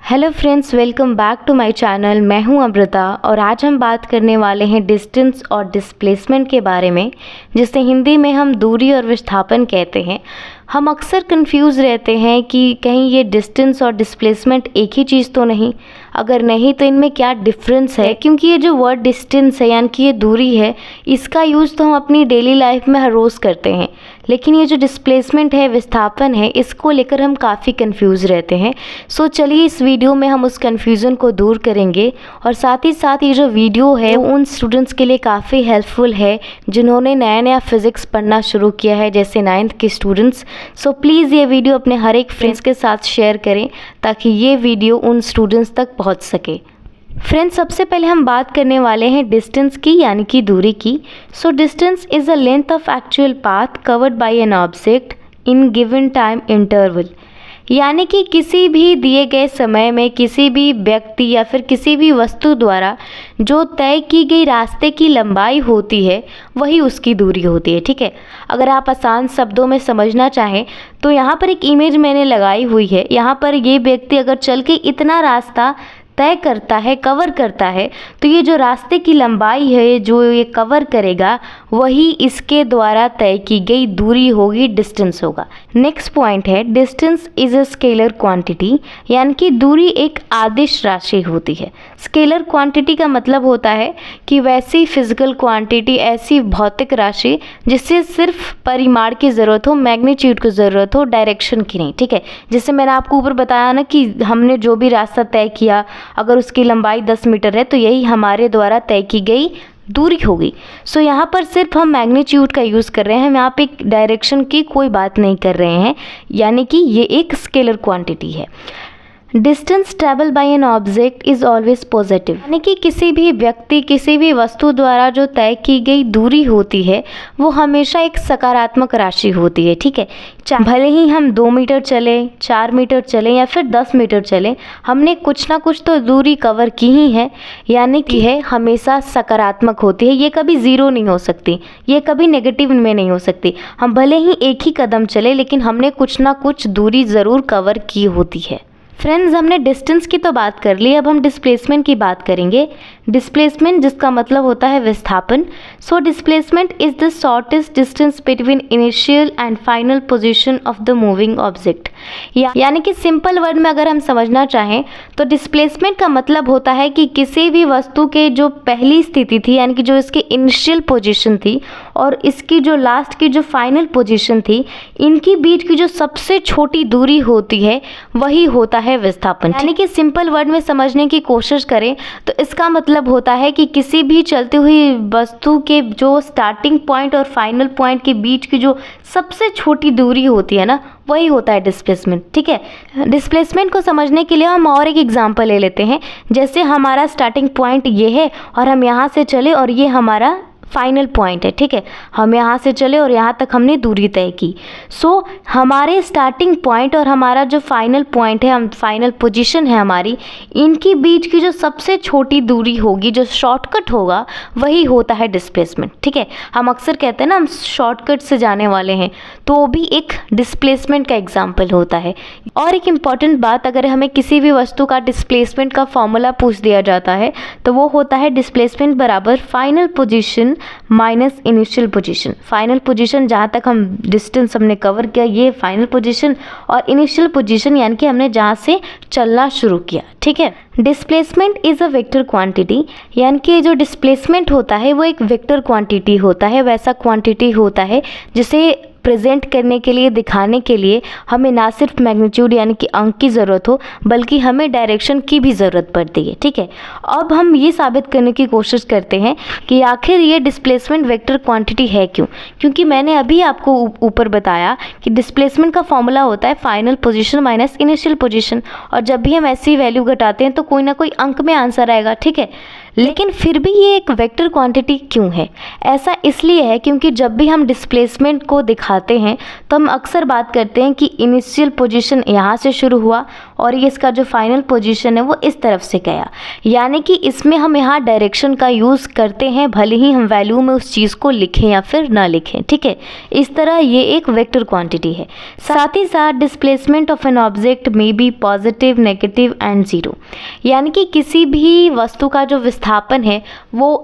Hello friends, welcome back to my channel. मैं हूं अमृता और आज हम बात करने वाले हैं डिस्टेंस और डिस्प्लेसमेंट के बारे में, जिसे हिंदी में हम दूरी और विस्थापन कहते हैं। हम अक्सर कंफ्यूज रहते हैं कि कहीं ये डिस्टेंस और डिस्प्लेसमेंट एक ही चीज़ तो नहीं, अगर नहीं तो इनमें क्या डिफरेंस है। क्योंकि ये जो वर्ड डिस्टेंस है यानी कि ये दूरी है, इसका यूज़ तो हम अपनी डेली लाइफ में हर रोज़ करते हैं, लेकिन ये जो डिस्प्लेसमेंट है, विस्थापन है, इसको लेकर हम काफ़ी कंफ्यूज रहते हैं। सो चलिए इस वीडियो में हम उस कन्फ्यूज़न को दूर करेंगे और साथ ही साथ ये जो वीडियो है वो उन स्टूडेंट्स के लिए काफ़ी हेल्पफुल है जिन्होंने नया नया फिज़िक्स पढ़ना शुरू किया है, जैसे 9th के स्टूडेंट्स। सो प्लीज़ ये वीडियो अपने हर एक फ्रेंड्स के साथ शेयर करें ताकि ये वीडियो उन स्टूडेंट्स तक पहुंच सके। फ्रेंड्स, सबसे पहले हम बात करने वाले हैं डिस्टेंस की यानी कि दूरी की। So distance is a length of actual path covered by an object in given time interval, यानी कि किसी भी दिए गए समय में किसी भी व्यक्ति या फिर किसी भी वस्तु द्वारा जो तय की गई रास्ते की लंबाई होती है वही उसकी दूरी होती है। ठीक है, अगर आप आसान शब्दों में समझना चाहें तो यहाँ पर एक इमेज मैंने लगाई हुई है। यहाँ पर ये व्यक्ति अगर चल के इतना रास्ता तय करता है, कवर करता है, तो ये जो रास्ते की लंबाई है जो ये कवर करेगा वही इसके द्वारा तय की गई दूरी होगी, डिस्टेंस होगा। नेक्स्ट पॉइंट है distance is a scalar quantity, यानी कि दूरी एक आदिश राशि होती है। स्केलर क्वांटिटी का मतलब होता है कि वैसी फिजिकल क्वांटिटी, ऐसी भौतिक राशि जिससे सिर्फ परिमाण की ज़रूरत हो, मैग्नीट्यूड की ज़रूरत हो, डायरेक्शन की नहीं। ठीक है, जैसे मैंने आपको ऊपर बताया ना कि हमने जो भी रास्ता तय किया अगर उसकी लंबाई 10 मीटर है तो यही हमारे द्वारा तय की गई दूरी होगी। सो यहाँ पर सिर्फ हम मैग्नीट्यूड का यूज़ कर रहे हैं, हम यहाँ पे डायरेक्शन की कोई बात नहीं कर रहे हैं, यानी कि ये एक स्केलर क्वांटिटी है। Distance travel by an object is always positive, यानी कि किसी भी व्यक्ति, किसी भी वस्तु द्वारा जो तय की गई दूरी होती है वो हमेशा एक सकारात्मक राशि होती है। ठीक है, भले ही हम 2 मीटर चले, 4 मीटर चले या फिर 10 मीटर चले, हमने कुछ ना कुछ तो दूरी कवर की ही है, यानी कि है हमेशा सकारात्मक होती है। ये कभी ज़ीरो नहीं हो सकती, ये कभी नेगेटिव में नहीं हो सकती। हम भले ही एक ही कदम चले लेकिन हमने कुछ ना कुछ दूरी ज़रूर कवर की होती है। फ्रेंड्स, हमने डिस्टेंस की तो बात कर ली, अब हम डिस्प्लेसमेंट की बात करेंगे। डिस्प्लेसमेंट जिसका मतलब होता है विस्थापन। So displacement is the shortest distance between initial and final position of the moving object, यानी कि सिंपल वर्ड में अगर हम समझना चाहें तो डिस्प्लेसमेंट का मतलब होता है कि किसी भी वस्तु के जो पहली स्थिति थी, यानी कि जो इसकी इनिशियल पोजीशन थी और इसकी जो लास्ट की जो फाइनल पोजीशन थी, इनकी बीच की जो सबसे छोटी दूरी होती है वही होता है विस्थापन। यानी कि सिंपल वर्ड में समझने की कोशिश करें तो इसका मतलब होता है कि किसी भी चलती हुई वस्तु के जो स्टार्टिंग पॉइंट और फाइनल पॉइंट के बीच की जो सबसे छोटी दूरी होती है ना, वही होता है डिस्प्लेसमेंट। ठीक है, डिस्प्लेसमेंट को समझने के लिए हम और एक एग्जांपल ले लेते हैं। जैसे हमारा स्टार्टिंग पॉइंट ये है और हम यहाँ से चले और ये हमारा फाइनल पॉइंट है। ठीक है, हम यहाँ से चले और यहाँ तक हमने दूरी तय की। सो हमारे स्टार्टिंग पॉइंट और हमारा जो फाइनल पॉइंट है, हम फाइनल पोजीशन है हमारी, इनकी बीच की जो सबसे छोटी दूरी होगी, जो शॉर्टकट होगा, वही होता है डिस्प्लेसमेंट। ठीक है, हम अक्सर कहते हैं ना हम शॉर्टकट से जाने वाले हैं, तो वो भी एक डिस्प्लेसमेंट का एग्जाम्पल होता है। और एक इम्पॉर्टेंट बात, अगर हमें किसी भी वस्तु का डिस्प्लेसमेंट का फॉर्मूला पूछ दिया जाता है तो वो होता है डिस्प्लेसमेंट बराबर final position minus initial position. Final position जहाँ तक हम डिस्टेंस हमने कवर किया ये फाइनल पोजीशन, और इनिशियल पोजीशन यानी कि हमने जहाँ से चलना शुरू किया। ठीक है, displacement is a vector quantity, यानी कि जो डिस्प्लेसमेंट होता है वो एक वेक्टर क्वांटिटी होता है, वैसा क्वांटिटी होता है जिसे प्रेजेंट करने के लिए, दिखाने के लिए हमें ना सिर्फ मैग्नीट्यूड यानी कि अंक की ज़रूरत हो बल्कि हमें डायरेक्शन की भी ज़रूरत पड़ती है। ठीक है, अब हम ये साबित करने की कोशिश करते हैं कि आखिर ये डिस्प्लेसमेंट वेक्टर क्वांटिटी है क्यों। क्योंकि मैंने अभी आपको ऊपर बताया कि डिस्प्लेसमेंट का फॉर्मूला होता है final position minus initial position, और जब भी हम ऐसी वैल्यू घटाते हैं तो कोई ना कोई अंक में आंसर आएगा। ठीक है, लेकिन फिर भी ये एक वेक्टर क्वांटिटी क्यों है? ऐसा इसलिए है क्योंकि जब भी हम डिस्प्लेसमेंट को दिखाते हैं तो हम अक्सर बात करते हैं कि इनिशियल पोजीशन यहाँ से शुरू हुआ और ये इसका जो फाइनल पोजीशन है वो इस तरफ से गया, यानी कि इसमें हम यहाँ डायरेक्शन का यूज़ करते हैं, भले ही हम वैल्यू में उस चीज़ को लिखें या फिर ना लिखें, ठीक है। इस तरह ये एक वेक्टर क्वांटिटी है। साथ ही साथ displacement of an object may be positive, negative and zero, यानी कि किसी भी वस्तु का जो विस्थापन है वो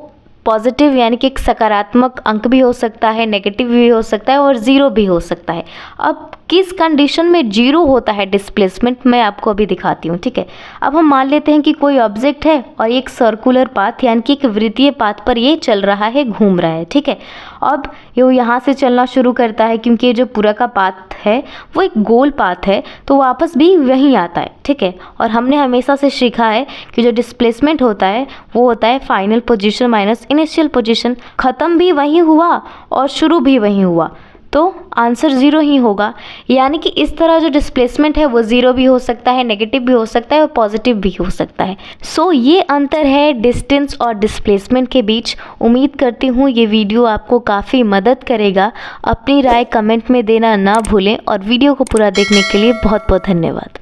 पॉजिटिव यानी कि एक सकारात्मक अंक भी हो सकता है, नेगेटिव भी हो सकता है और ज़ीरो भी हो सकता है। अब किस कंडीशन में जीरो होता है डिस्प्लेसमेंट मैं आपको अभी दिखाती हूँ, ठीक है। अब हम मान लेते हैं कि कोई ऑब्जेक्ट है और एक सर्कुलर पाथ यानी कि एक वृत्तीय पाथ पर ये चल रहा है, घूम रहा है, ठीक है। अब ये यहाँ से चलना शुरू करता है क्योंकि ये जो पूरा का पाथ है वो एक गोल पाथ है, तो वापस भी वहीं आता है, ठीक है। और हमने हमेशा से सीखा है कि जो डिस्प्लेसमेंट होता है वो होता है final position minus initial position. ख़त्म भी वहीं हुआ और शुरू भी वहीं हुआ, तो आंसर ज़ीरो ही होगा। यानी कि इस तरह जो डिस्प्लेसमेंट है वो ज़ीरो भी हो सकता है, नेगेटिव भी हो सकता है और पॉजिटिव भी हो सकता है। सो ये अंतर है डिस्टेंस और डिस्प्लेसमेंट के बीच। उम्मीद करती हूँ ये वीडियो आपको काफ़ी मदद करेगा। अपनी राय कमेंट में देना ना भूलें और वीडियो को पूरा देखने के लिए बहुत बहुत धन्यवाद।